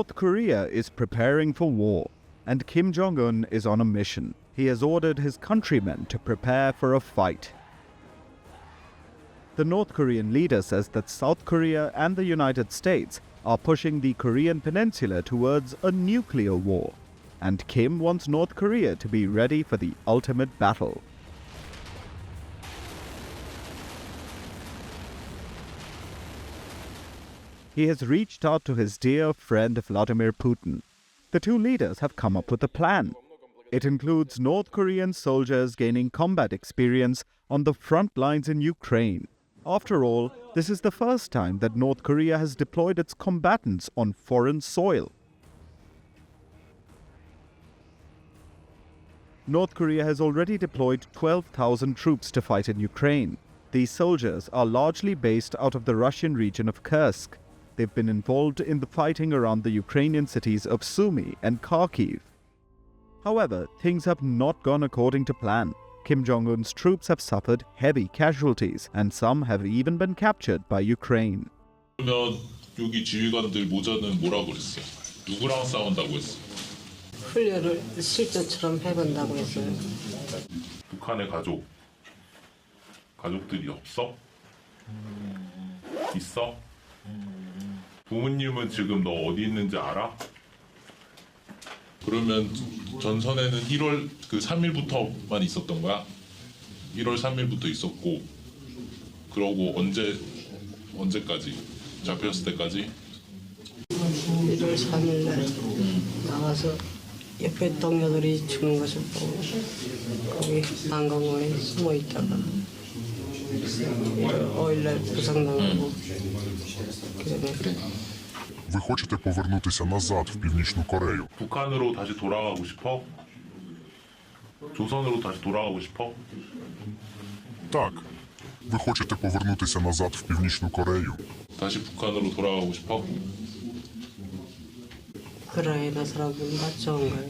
North Korea is preparing for war, and Kim Jong Un is on a mission. He has ordered his countrymen to prepare for a fight. The North Korean leader says that South Korea and the United States are pushing the Korean peninsula towards a nuclear war, and Kim wants North Korea to be ready for the ultimate battle. He has reached out to his dear friend Vladimir Putin. The two leaders have come up with a plan. It includes North Korean soldiers gaining combat experience on the front lines in Ukraine. After all, this is the first time that North Korea has deployed its combatants on foreign soil. North Korea has already deployed 12,000 troops to fight in Ukraine. These soldiers are largely based out of the Russian region of Kursk. They've been involved in the fighting around the Ukrainian cities of Sumy and Kharkiv. However, things have not gone according to plan. Kim Jong Un's troops have suffered heavy casualties, and some have even been captured by Ukraine. 그러면 여기 지휘관들 모자는 뭐라고 그랬어? 누구랑 싸운다고 했어? 훈련을 실전처럼 해본다고 했어요. 북한의 가족들이 없어? 있어? 부모님은 지금 너 어디 있는지 알아? 그러면 전선에는 1월 3일부터만 있었던 거야? 1월 3일부터 있었고, 그러고 언제까지? 잡혔을 때까지? 1월 3일 날 나가서 옆에 동료들이 죽는 것을 보고 거기 한강공원에 숨어 있다가 5일 날 부상당하고 그래. Ви хочете повернутися назад в Північну Корею? 북한으로 다시 돌아가고 싶어? 조선으로 다시 돌아가고 싶어? Так. Ви хочете повернутися назад в Північну Корею? 다시 북한으로 돌아가고 싶어? 우크라이나 사람들은 다 좋은가요?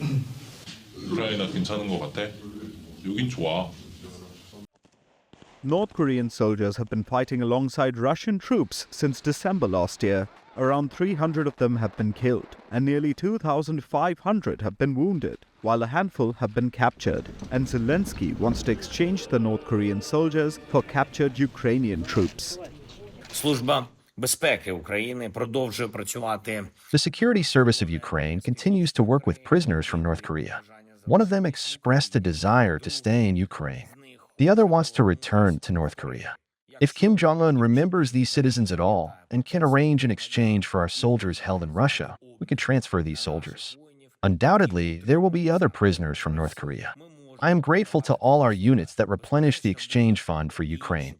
우크라이나 괜찮은 것 같아? 여긴 좋아. North Korean soldiers have been fighting alongside Russian troops since December last year. Around 300 of them have been killed, and nearly 2,500 have been wounded, while a handful have been captured. And Zelensky wants to exchange the North Korean soldiers for captured Ukrainian troops. Служба безпеки України продовжує працювати. The security service of Ukraine continues to work with prisoners from North Korea. One of them expressed a desire to stay in Ukraine. The other wants to return to North Korea. If Kim Jong Un remembers these citizens at all and can arrange an exchange for our soldiers held in Russia, we can transfer these soldiers. Undoubtedly, there will be other prisoners from North Korea. I am grateful to all our units that replenish the exchange fund for Ukraine.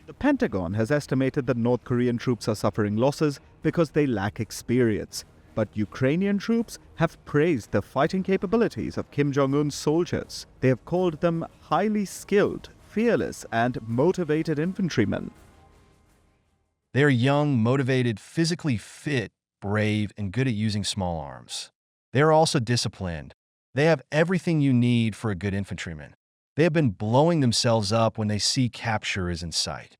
The Pentagon has estimated that North Korean troops are suffering losses because they lack experience. But Ukrainian troops have praised the fighting capabilities of Kim Jong Un's soldiers. They have called them highly skilled, fearless, and motivated infantrymen. They are young, motivated, physically fit, brave, and good at using small arms. They are also disciplined. They have everything you need for a good infantryman. They have been blowing themselves up when they see capture is in sight.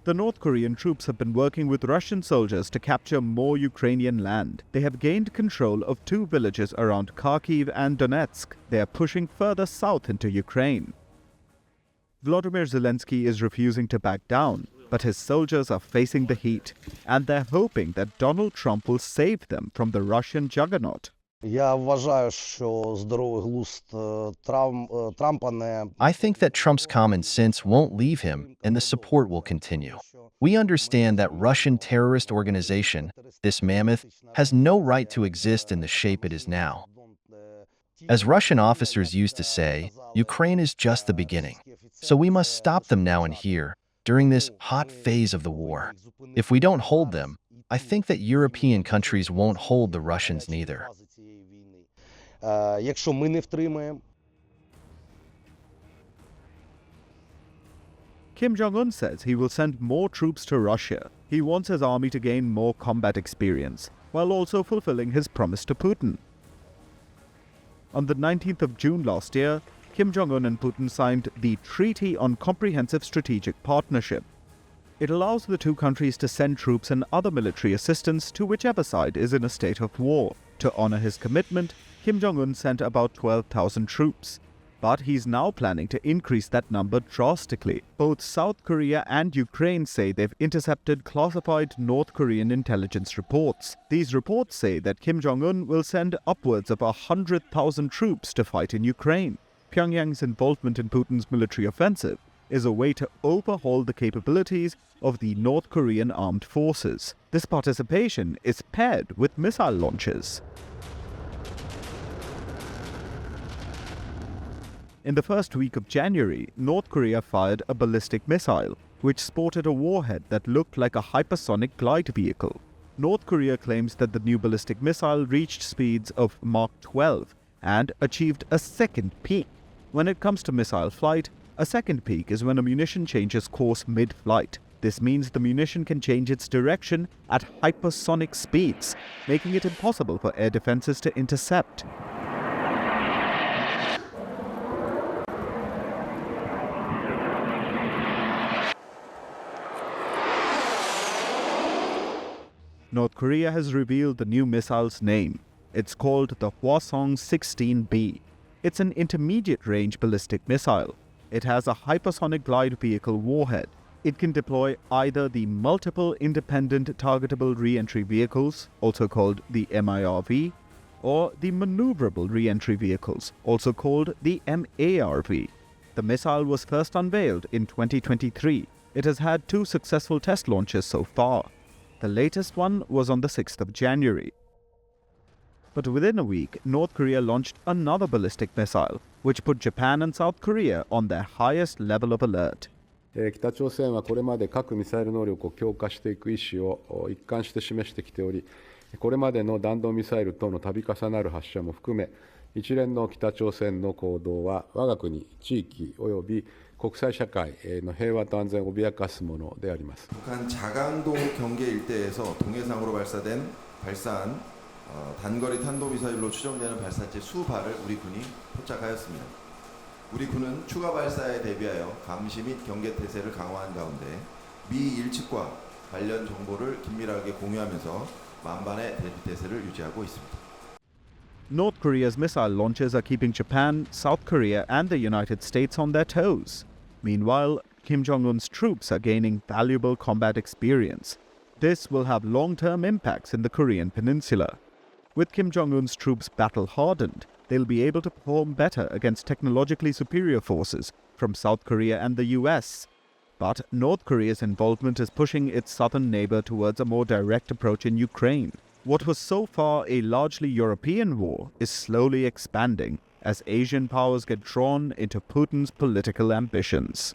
The North Korean troops have been working with Russian soldiers to capture more Ukrainian land. They have gained control of 2 villages around Kharkiv and Donetsk. They are pushing further south into Ukraine. Volodymyr Zelensky is refusing to back down, but his soldiers are facing the heat, and they're hoping that Donald Trump will save them from the Russian juggernaut. Я вважаю, що здоровий глузд Трампа не... I think that Trump's common sense won't leave him, and the support will continue. We understand that Russian terrorist organization, this mammoth, has no right to exist in the shape it is now. As Russian officers used to say, Ukraine is just the beginning. So we must stop them now and here, during this hot phase of the war. If we don't hold them, I think that European countries won't hold the Russians neither. Якщо ми не втримаємо. Kim Jong Un says he will send more troops to Russia. He wants his army to gain more combat experience, while also fulfilling his promise to Putin. On the 19th of June last year, Kim Jong Un and Putin signed the Treaty on Comprehensive Strategic Partnership. It allows the two countries to send troops and other military assistance to whichever side is in a state of war. To honor his commitment, Kim Jong Un sent about 12,000 troops. But he's now planning to increase that number drastically. Both South Korea and Ukraine say they've intercepted classified North Korean intelligence reports. These reports say that Kim Jong Un will send upwards of 100,000 troops to fight in Ukraine. Pyongyang's involvement in Putin's military offensive is a way to overhaul the capabilities of the North Korean armed forces. This participation is paired with missile launches. In the first week of January, North Korea fired a ballistic missile, which sported a warhead that looked like a hypersonic glide vehicle. North Korea claims that the new ballistic missile reached speeds of Mach 12 and achieved a second peak. When it comes to missile flight, a second peak is when a munition changes course mid-flight. This means the munition can change its direction at hypersonic speeds, making it impossible for air defenses to intercept. North Korea has revealed the new missile's name. It's called the Hwasong-16B. It's an intermediate-range ballistic missile. It has a hypersonic glide vehicle warhead. It can deploy either the Multiple Independent Targetable Re-entry Vehicles, also called the MIRV, or the Maneuverable Re-entry Vehicles, also called the MARV. The missile was first unveiled in 2023. It has had 2 successful test launches so far. The latest one was on the 6th of January. But within a week, North Korea launched another ballistic missile, which put Japan and South Korea on their highest level of alert. 北朝鮮はこれまで核ミサイル能力を強化していく意思を一貫して示してきており、これまでの弾道ミサイル等の度重なる発射も含め、一連の北朝鮮の行動は我が国、地域及び国際社会の平和と安全を脅かすものであります。 북한 자강도 경계 일대에서 동해상으로 발사한 단거리 탄도미사일로 추정되는 발사체 수발을 우리 군이 포착하였습니다. 우리 군은 추가 발사에 대비하여 감시 및 경계 태세를 강화한 가운데 미 일측과 관련 정보를 긴밀하게 공유하면서 만반의 대비 태세를 유지하고 있습니다. North Korea's missile launches are keeping Japan, South Korea and the United States on their toes. Meanwhile, Kim Jong Un's troops are gaining valuable combat experience. This will have long-term impacts in the Korean peninsula. With Kim Jong Un's troops battle-hardened, they'll be able to perform better against technologically superior forces from South Korea and the US. But North Korea's involvement is pushing its southern neighbor towards a more direct approach in Ukraine. What was so far a largely European war is slowly expanding as Asian powers get drawn into Putin's political ambitions.